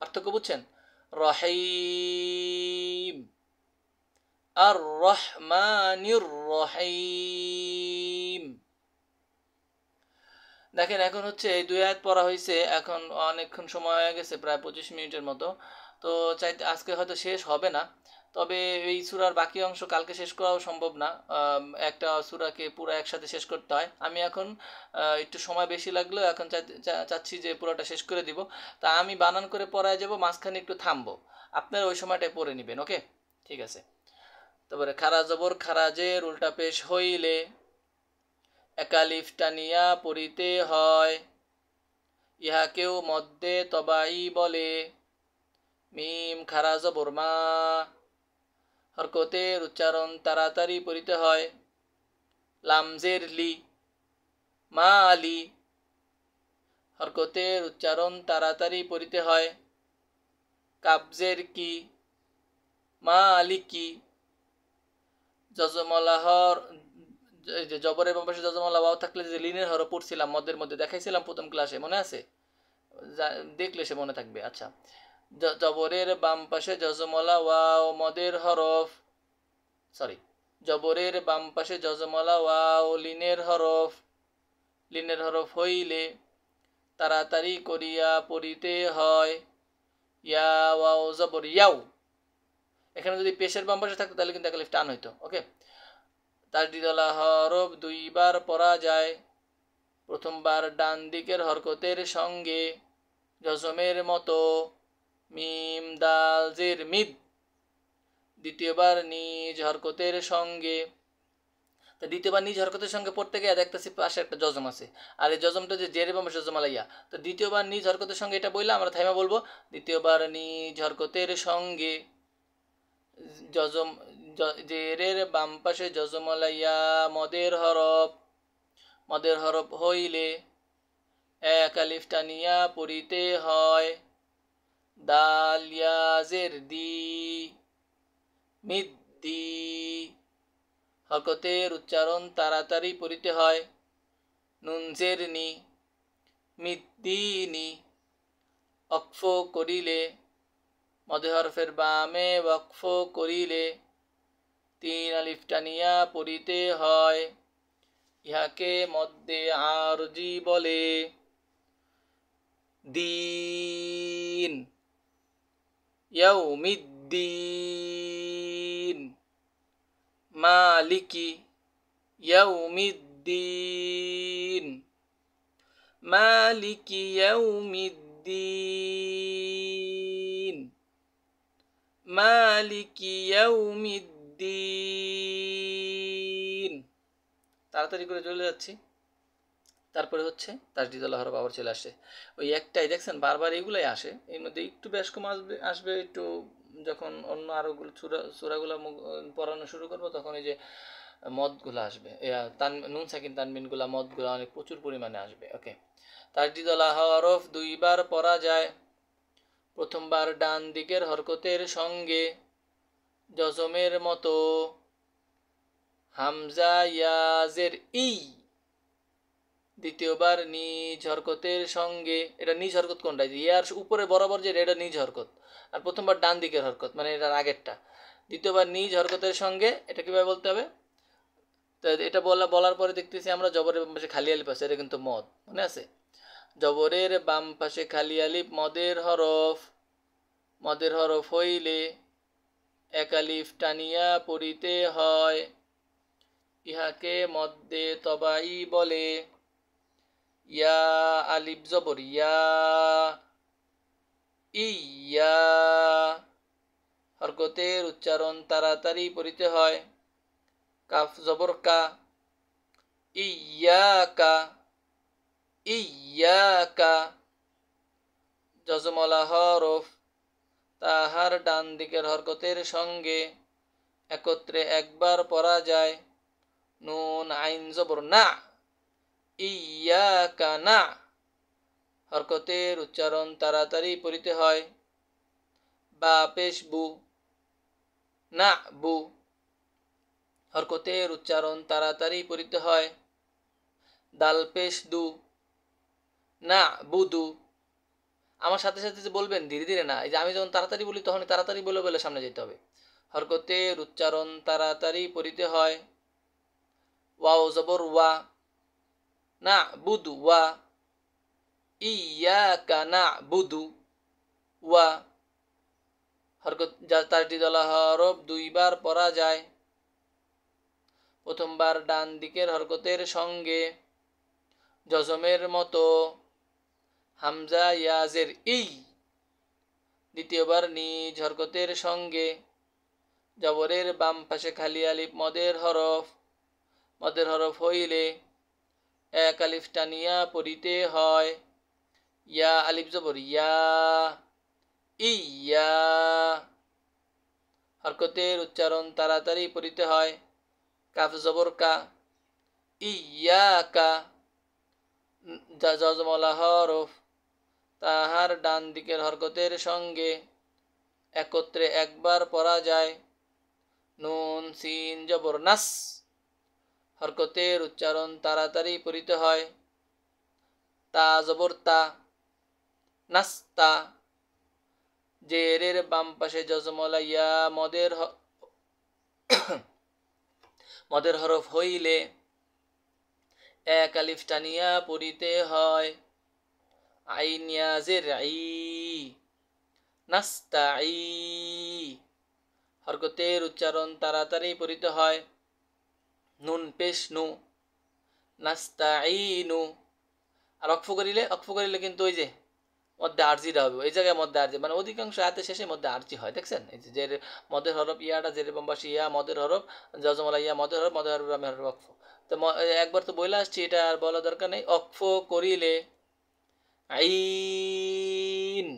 পার্থক্য বুঝছেন? রহিম আর রহমানির রহিম। দেখেন এখন হচ্ছে এই দুই আয়াত পড়া হয়েছে, এখন অনেকক্ষণ সময় হয়ে গেছে, প্রায় 25 মিনিটের মতো। তো চাইতে আজকে হয়তো শেষ হবে না, তবে এই সূরার বাকি অংশ কালকে শেষ করাও সম্ভব না। একটা সূরাকে পুরো একসাথে শেষ করতে হয়। আমি এখন একটু সময় বেশি লাগলেও এখন চাচ্ছি যে পুরোটা শেষ করে দিব। তা আমি বানান করে পড়ায় যাব, মাঝখানে একটু থামবো, আপনারা ওই সময়টায় পড়ে নেবেন। ওকে, ঠিক আছে। তারপরে খারা জবর খারাজের উল্টা পেশ হইলে একালিফ টানিয়া পড়িতে হয়, ইহাকেও মদ্দে তবাই বলে। মিম খারা জবর মা, হরকতের উচ্চারণ তাড়াতাড়ি পড়িতে হয়। লামজের লি, মা আলি, হরকতের উচ্চারণ তাড়াতাড়ি পড়িতে হয়। কাবজের কি, মা আলি কি, জজমলাহর যে জবরের বাম পাশে জজমলা ওয়াও থাকলে যে লিনের হরফ পড়ছিলাম মদের মধ্যে, দেখাইছিলাম প্রথম ক্লাসে, মনে আছে? দেখলে সে মনে থাকবে। আচ্ছা, জবরের বাম পাশে জজমলা ওয়াও মদের হরফ, সরি, জবরের বাম পাশে জজমলা ওয়াও লিনের হরফ, লিনের হরফ হইলে তাড়াতাড়ি করিয়া পড়িতে হয়। ইয়া ওয়াও জবর ইয়াও, এখানে যদি পেশের বাম পাশে থাকতো তাহলে কিন্তু একালিফ টান হইতো। ওকে, তাজদিদওয়ালা হরফ দুইবার পড়া যায়। প্রথমবার ডান দিকের হরকতের সঙ্গে জজমের মতো, মিম দাল জের মিদ। দ্বিতীয়বার নিজ হরকতের সঙ্গে। তো দ্বিতীয়বার নিজ হরকতের সঙ্গে পড়তে গিয়ে দেখতেছি পাশে একটা জজম আছে, আর এই জজমটা যে জের এবং জজম আলাইয়া। তো দ্বিতীয়বার নিজ হরকতের সঙ্গে এটা বললাম, আমরা থাইমা বলবো দ্বিতীয়বার নিজ হরকতের সঙ্গে। জজম, জেরের বাম পাশে জজম আলাইয়া মদের হরফ, মদের হরফ হইলে এক আলিফ টানিয়া পড়িতে হয়। দাল ইয়াজের দি, মিদ্দি, হরকতের উচ্চারণ তাড়াতাড়ি পড়িতে হয়। নুন জের নি, মিদ্দিনি, অক্ফ করিলে, মদে হরফের বামে ওয়াকফ করিলে তিন আলিফ টানিয়া পড়িতে হয়, ইহাকে মদ্দে আরজি বলে। দিন, ইয়াউমিদ্দিন, মালিকি ইয়াউমিদ্দিন, মালিকি ইয়াউমিদ্দিন, মালিকি ইয়াউমিদ্দিন। তাড়াতাড়ি করে চলে যাচ্ছি। তারপরে হচ্ছে তাসদিদুল হরফ আবার চলে আসে, ওই একটাই দেখছেন বারবার এগুলাই আসে। এর মধ্যে একটু বেশ কম আসবে একটু যখন অন্য আরো সূরাগুলো পড়ানো শুরু করবো, তখন এই যে মদগুলো আসবে, নুন সাকিন তানবিনগুলা মদগুলো অনেক প্রচুর পরিমাণে আসবে। ওকে, তাসদিদুল হরফ দুইবার পড়া যায়। প্রথমবার ডান দিকের হরকতের সঙ্গে জজমের মতো, হামজা ইয়াজের ই। দ্বিতীয়বার নিজ হরকতের সঙ্গে, এটা নিজ হরকত কোনটা? ইয়ার উপরে বরাবর যে এটা নিজ হরকত, আর প্রথমবার ডান দিকের হরকত মানে এটার আগেরটা। দ্বিতীয়বার নিজ হরকতের সঙ্গে, এটা কিভাবে বলতে হবে? তো এটা বলার পরে দেখতেছি আমরা জবরের বাম পাশে খালি আলিফ আছে, এটা কিন্তু মদ, মনে আছে? জবরের বাম পাশে খালি আলিফ মদের হরফ, মদের হরফ হইলে এক আলিফ টানিয়া পড়িতে হয়, ইহাকে মদ্দে তবাই বলে। ইয়া আলিফ জবর ইয়া, ইয়া, হরকতের উচ্চারণ তাড়াতাড়ি পড়িতে হয়। কাফ জবর কা, ইয়াকা, ইয়াকা, জজমলা হরফ তাহার ডান দিকের হরকতের সঙ্গে একত্রে একবার পড়া যায়। নুন আইন জবর না, ইয়াকা না, হরকতের উচ্চারণ তাড়াতাড়ি পড়িতে হয়। বা পেশ বু, না বু, হরকতের উচ্চারণ তাড়াতাড়ি পড়িতে হয়। দাল পেশ দু, না বুদু। আমার সাথে সাথে যে বলবেন, ধীরে ধীরে না, এই যে আমি যখন তাড়াতাড়ি বলি তখন তাড়াতাড়ি বলে বলে সামনে যেতে হবে। হরকতের উচ্চারণ তাড়াতাড়ি পড়িতে হয়। ওয়াও জবর ওয়া, না বুদু ওয়া, ইয়াকা না বুদু ওয়া, হরকত তারটি দলা হরফ দুইবার পড়া যায়। প্রথমবার ডান দিকের হরকতের সঙ্গে জজমের মতো হামজা ইয়াজের ই, দ্বিতীয়বার নিজ হরকতের সঙ্গে জবরের বাম পাশে খালি আলিফ মদের হরফ হইলে এক আলিফ টানিয়া পড়িতে হয়। ইয়া আলিফ জবর ইয়া, ইয়া, হরকতের উচ্চারণ তাড়াতাড়ি পড়িতে হয়। কাফ জবর কা, ইয়াকা, জজমলা হরফ তাহার ডান দিকের হরকতের সঙ্গে একত্রে একবার পড়া যায়। নুন সিন জবর নাস, হরকতের উচ্চারণ তাড়াতাড়ি পড়িতে হয়। তা জবর তা, নাস্তা, জেরের বাম পাশে জজমলা ইয়া মদের হরফ হইলে এক আলিফ টানিয়া পড়িতে হয়। আইন ইয়াজের আই, নাস্তাই, হরকতের উচ্চারণ তাড়াতাড়ি পড়িতে হয়। নুন পেশ নু, নাস্তাইনু, আর অক্ফ করিলে কিন্তু ওই যে মধ্যে আরজিটা হবে, এই জায়গায় মধ্যে আরজি, মানে অধিকাংশ আয়াতের শেষে মধ্যে আরজি হয়, দেখছেন? এই যে মদের হরফ ইয়াটা জেরে বাম্বাসী ইয়া মদের হরফ, জজমলা ইয়া মদের হরফ রামের হরফ অক্ফ। তো একবার তো বইলে আসছি, এটা আর বলা দরকার নেই। অক্ফ করিলে আইন,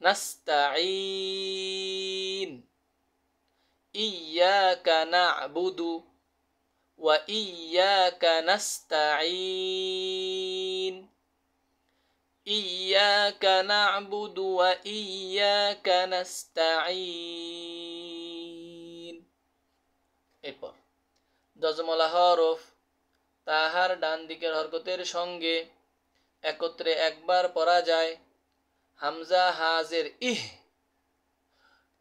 নাস্তাইন, ইয়াকা না'বুদু ওয়া ইয়াকা নাস্তাইন, ইয়াকা না'বুদু ওয়া ইয়াকা নাস্তাইন। এরপর জজমলা হরফ তাহার ডান দিকের হরকতের সঙ্গে একত্রে একবার পড়া যায়। হামজা হাজের ইহ,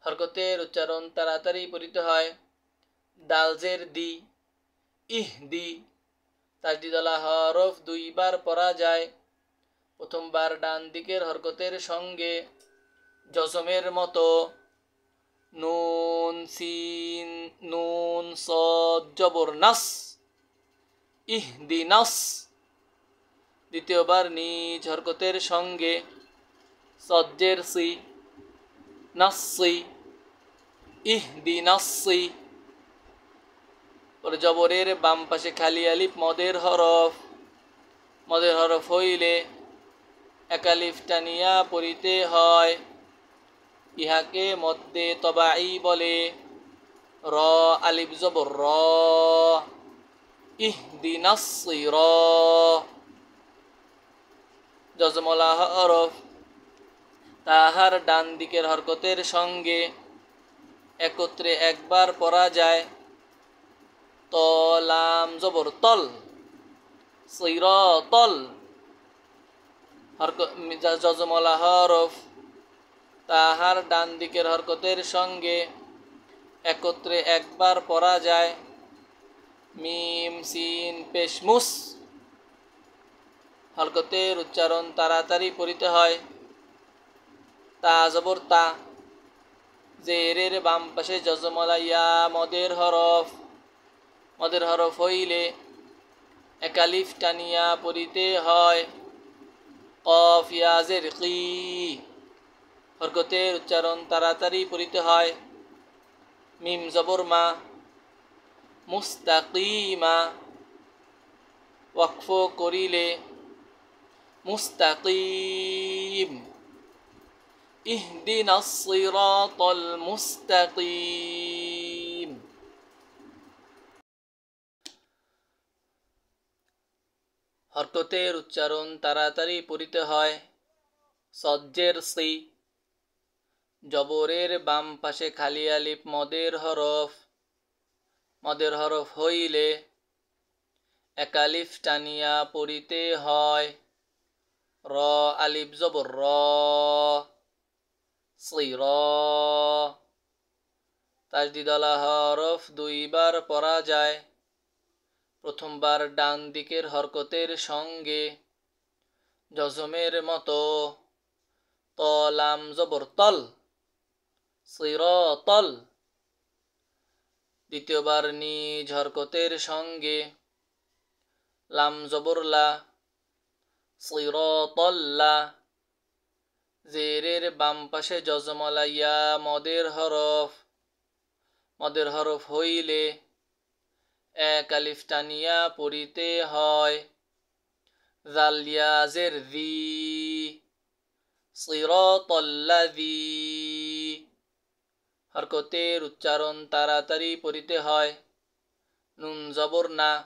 হরকতের উচ্চারণ তাড়াতাড়ি পড়িতে হয়। দালজের দি, ইহ দি, তাজদি দলা হরফ দুইবার পড়া যায়। প্রথমবার ডান দিকের হরকতের সঙ্গে জজমের মতো নুন সিন নুন সদ জবর নাস, ইহ দি নাস, দ্বিতীয়বার নিজ হরকতের সঙ্গে সজ্জের সি, নাসি, ইহ দি নাসি, পরে জবরের বাম পাশে খালি আলিফ মদের হরফ হইলে এক আলিফ টানিয়া পড়িতে হয়। ইহাকে মধ্যে তবাই বলে। র আলিফ জবর র, ইহদিনাস সিরাত, জজমলা হরফ তাহার ডান দিকের হরকতের সঙ্গে একত্রে একবার পড়া যায়। তলাম জবর তল, সিরাতল, জজমলা হরফ তাহার ডান দিকের হরকতের সঙ্গে একত্রে একবার পড়া যায়। মিম সিন পেশ মুস, হরকতের উচ্চারণ তাড়াতাড়ি পড়িতে হয়। তা জবর তা, জেরের বাম পাশে জজমলা ইয়া মদের হরফ হইলে এক আলিফ টানিয়া পড়িতে হয়। কফ ইয়াজের কি, হরকতের উচ্চারণ তাড়াতাড়ি পড়িতে হয়। মিম জবর মা, মুস্তাকিমা, ওয়াকফ করিলে মুস্তাকিম, ইহদিনাস সিরাতাল মুস্তাকিম। হরকতের উচ্চারণ তাড়াতাড়ি পড়িতে হয়। সজ্জের সি, জবরের বাম পাশে খালি আলিফ মদের হরফ হইলে এক আলিফ টানিয়া পড়িতে হয়। র আলিফ জবর র, সির। তাজদিদওয়ালা হরফ দুইবার পড়া যায়। প্রথমবার ডান দিকের হরকতের সঙ্গে জজমের মতো, ত লাম জবর তল, সিরাতাল। দ্বিতীয়বার নিজ হরকতের সঙ্গে লাম জবর লা, সিরাতাল্লা। জেরের বাম পাশে জজমওয়ালা ইয়া মদের হরফ হইলে এক আলিফ টানিয়া পড়িতে হয়। জাল ইয়া জের যি, সিরাতাল্লাযী। হরকতের উচ্চারণ তাড়াতাড়ি পড়িতে হয়। নুন জবর না,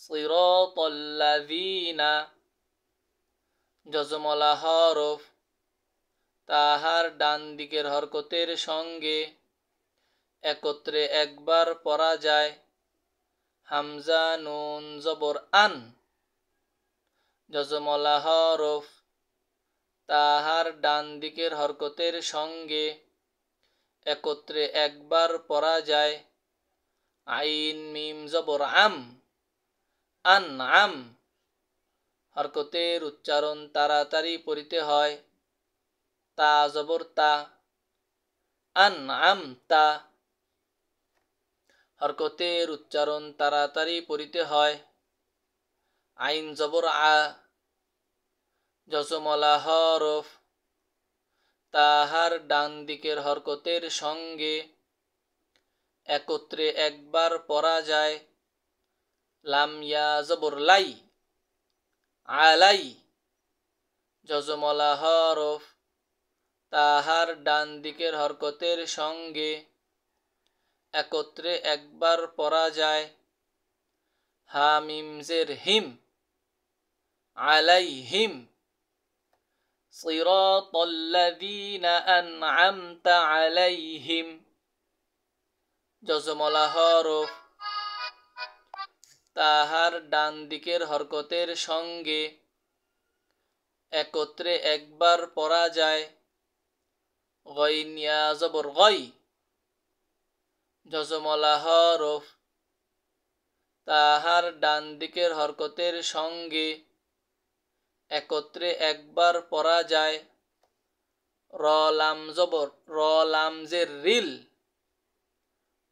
সিরাতাল্লাযীনা। জজমওয়ালা হরফ তাহার ডান দিকের হরকতের সঙ্গে একত্রে একবার পড়া যায়। হামজা নুন জবর আন। জজমওয়ালা হরফ তাহার ডান দিকের হরকতের সঙ্গে একত্রে একবার পড়া যায়। আইন মিম জবর আম, আন আম। হরকতের উচ্চারণ তাড়াতাড়ি পড়িতে হয়। তা জবর তা, আন আম তা। হরকতের উচ্চারণ তাড়াতাড়ি পড়িতে হয়। আইন জবর আ। জজমওয়ালা হরফ তাহার ডান দিকের হরকতের সঙ্গে একত্রে একবার পড়া যায়। লাম ইয়া জবর লাই, আলাই। জজমওয়ালা হরফ তাহার ডান দিকের হরকতের সঙ্গে একত্রে একবার পড়া যায়। হা মিম জের হিম, আলাইহিম। সিরাতাল্লাযীনা আন'আমতা আলাইহিম। জজমওয়ালা হরফ তাহার ডান দিকের হরকতের সঙ্গে একত্রে একবার পড়া যায়। গইন ইয়া জবর গই। জজমওয়ালা হরফ তাহার ডান দিকের হরকতের সঙ্গে একত্রে একবার পড়া যায়। র লাম জবর র লাম জের রিল,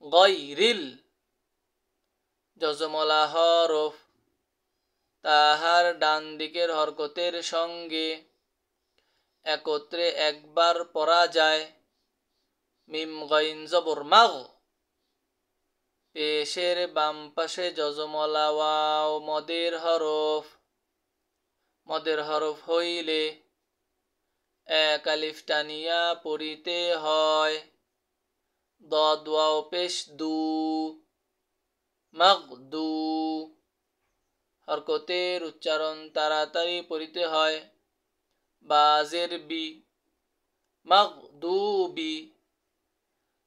গয়রিল। জজমওয়ালা হরফ তাহার ডান দিকের হরকতের সঙ্গে একত্রে একবার পড়া যায়। মিম গইন জবর মাগ। পেশের বাম পাশে জজমওয়ালা ওয়াও মদের হরফ হইলে এক আলিফ টানিয়া পড়িতে হয়। দদ ওয়াও পেশ দু, মাগদু। হরকতের উচ্চারণ তাড়াতাড়ি পড়িতে হয়। বাজের বি, মাগদুবি,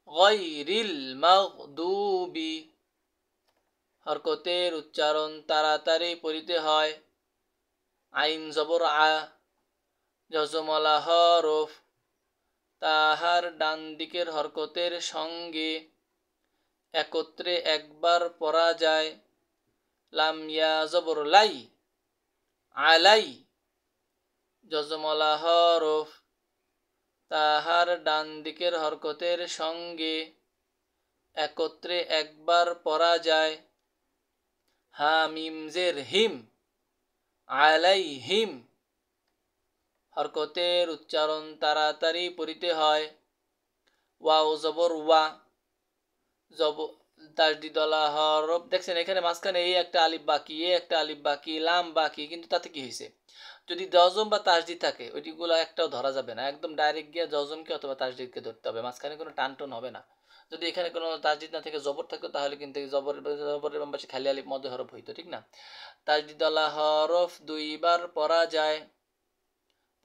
গয়রিল মাগদুবি। হরকতের উচ্চারণ তাড়াতাড়ি পড়িতে হয়। আইন জবর আ। জজমওয়ালা হরফ তাহার ডান দিকের হরকতের সঙ্গে একত্রে একবার পড়া যায়। লাম ইয়া জবর লাই, আলাই। জজমওয়ালা হরফ তাহার ডান দিকের হরকতের সঙ্গে একত্রে একবার পড়া যায়। হা মিম জের হিম, আলাইহিম। হরকতের উচ্চারণ তাড়াতাড়ি পড়িতে হয়। ওয়াও জবর ওয়া, তাজদিদওয়ালা হরফ। দেখছেন এখানে মাঝখানে এই একটা আলিফ বাকি, লাম বাকি, কিন্তু তাতে কি হয়েছে? যদি জজম বা তাসদিদ থাকে ওইগুলো একটাও ধরা যাবে না, একদম ডাইরেক্ট গিয়ে জজমকে অথবা তাসদিদকে ধরতে হবে, মাঝখানে কোনো টান টোন হবে না। যদি এখানে কোনো তাসদিদ না থেকে জবর থাকতো তাহলে কিন্তু জবরের বাম পাশে খালি আলিফ মধ্যে হরফ হইতো, ঠিক না? তাসদিদওয়ালা হরফ দুইবার পড়া যায়,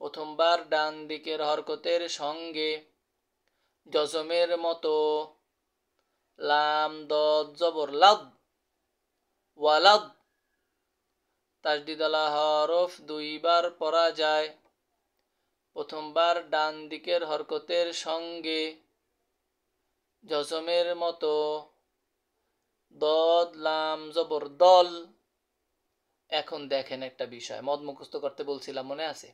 প্রথমবার ডান দিকের হরকতের সঙ্গে জজমের মতো, লাম দদ জবর লাদ, ওয়ালাদ। তাসদিদওয়ালা হরফ দুইবার পড়া যায়, প্রথমবার ডান দিকের হরকতের সঙ্গে জজমের মতো, দদ লাম জবর দল। এখন দেখেন একটা বিষয়, মদ মুখস্থ করতে বলছিলাম, মনে আছে?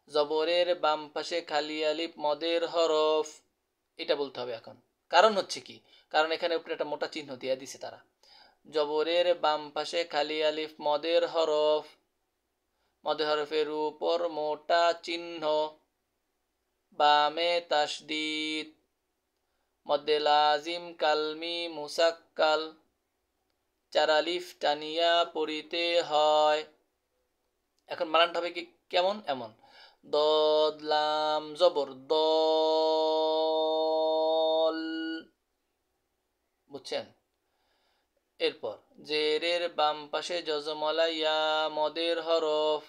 জবরের বাম পাশে খালি আলিফ মদের হরফ, এটা বলতে হবে এখন। কারণ হচ্ছে কি, কারণ এখানে উপরে একটা মোটা চিহ্ন দিয়ে দিছে তারা। জবরের বাম পাশে খালি আলিফ মদের হরফ, মদের হরফের উপর মোটা চিহ্ন, বামে তাসদিদ, মধ্যে লাজিম কালমি মুসাক্কাল, চার আলিফ টানিয়া পড়িতে হয়। এখন বানানটা হবে কি কেমন? এমন, দদ লাম জবর দল, বুঝছেন? এরপর জেরের বাম পাশে জজমলা ইয়া মদের হরফ,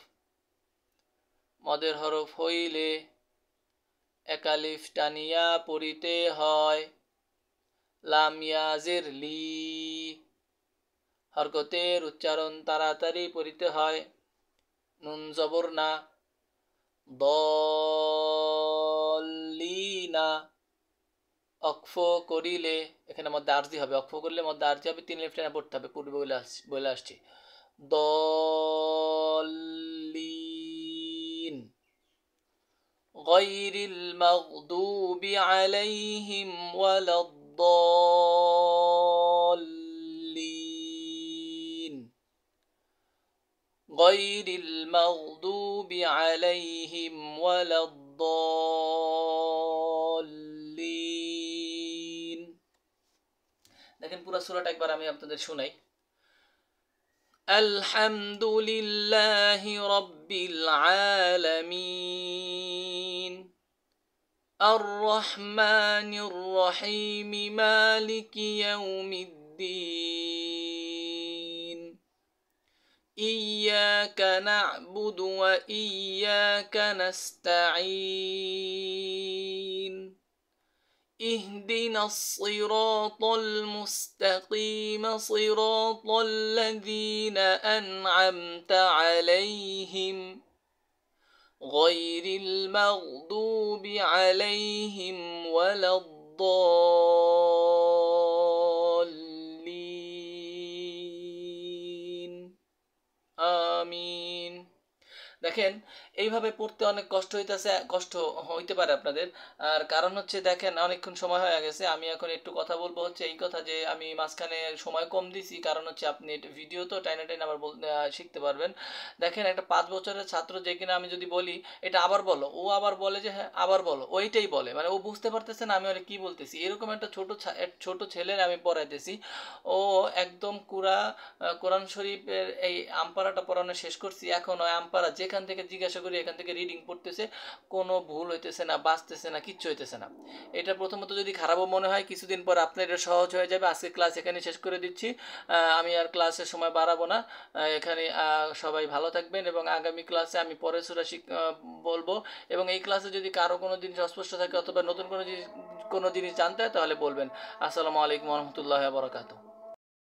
মদের হরফ হইলে এক আলিফ টানিয়া পড়িতে হয়, লাম ইয়াজের লি, হরকতের উচ্চারণ তাড়াতাড়ি পড়িতে হয়, নুন জবর না, দলিনা। অক্ফ করিলে, এখানে মধ্যে আরজি হবে, অক্ফ করলে মধ্যে আরজি হবে, 3 আলিফ টানা পড়তে হবে, পূর্বে বলে আসছি। দলিন, গায়রিল মাগদুবি আলাইহিম ওয়ালাদ-দাল্লিন, গায়রিল মাগদুবি আলাইহিম ওয়ালাদ-দাল্লিন। দেখেন পুরো সূরাটা একবার আমি আপনাদের শোনাই। আলহামদুলিল্লাহি রাব্বিল আলামিন, আর রহমানির রহিম, মালিকি ইয়াউমিদ্দিন, ইয়্যাকা না'বুদু ওয়া ইয়্যাকা নাস্তাঈন, اهدنا الصراط المستقيم صراط الذين أنعمت عليهم غير المغضوب عليهم ولا الضالين آمين। দেখেন এইভাবে পড়তে অনেক কষ্ট হইতেছে, কষ্ট হইতে পারে আপনাদের। আর কারণ হচ্ছে দেখেন অনেকক্ষণ সময় হয়ে গেছে, আমি এখন একটু কথা বলবো হচ্ছে এই কথা যে আমি মাঝখানে সময় কম দিছি, কারণ হচ্ছে আপনি ভিডিও তো টাইনা টাইনা আবার শিখতে পারবেন। দেখেন একটা 5 বছরের ছাত্র যে কিনা আমি যদি বলি এটা আবার বলো, ও আবার বলে যে হ্যাঁ আবার বলো, ওইটাই বলে, মানে ও বুঝতে পারতেছে না আমি ওরা কি বলতেছি। এরকম একটা ছোট ছেলের আমি পড়াইতেছি, ও একদম কোরআন শরীফের এই আমপারাটা পড়ানো শেষ করছি, এখন ওই আমপারা যেখান থেকে জিজ্ঞাসা করি এখান থেকে রিডিং পড়তেছে, কোনো ভুল হইতেছে না, বাঁচতেছে না, কিচ্ছু হইতেছে না। এটা প্রথমত যদি খারাপও মনে হয়, কিছুদিন পর আপনার এটা সহজ হয়ে যাবে। আজকে ক্লাস এখানে শেষ করে দিচ্ছি, আমি আর ক্লাসের সময় বাড়াবো না। এখানে সবাই ভালো থাকবেন এবং আগামী ক্লাসে আমি পরের সূরা বলবো। এবং এই ক্লাসে যদি কারো কোনো জিনিস অস্পষ্ট থাকে অথবা নতুন কোনো জিনিস জানতে হয় তাহলে বলবেন। আসসালামু আলাইকুম ওয়া রাহমাতুল্লাহি ওয়া বারাকাতুহু।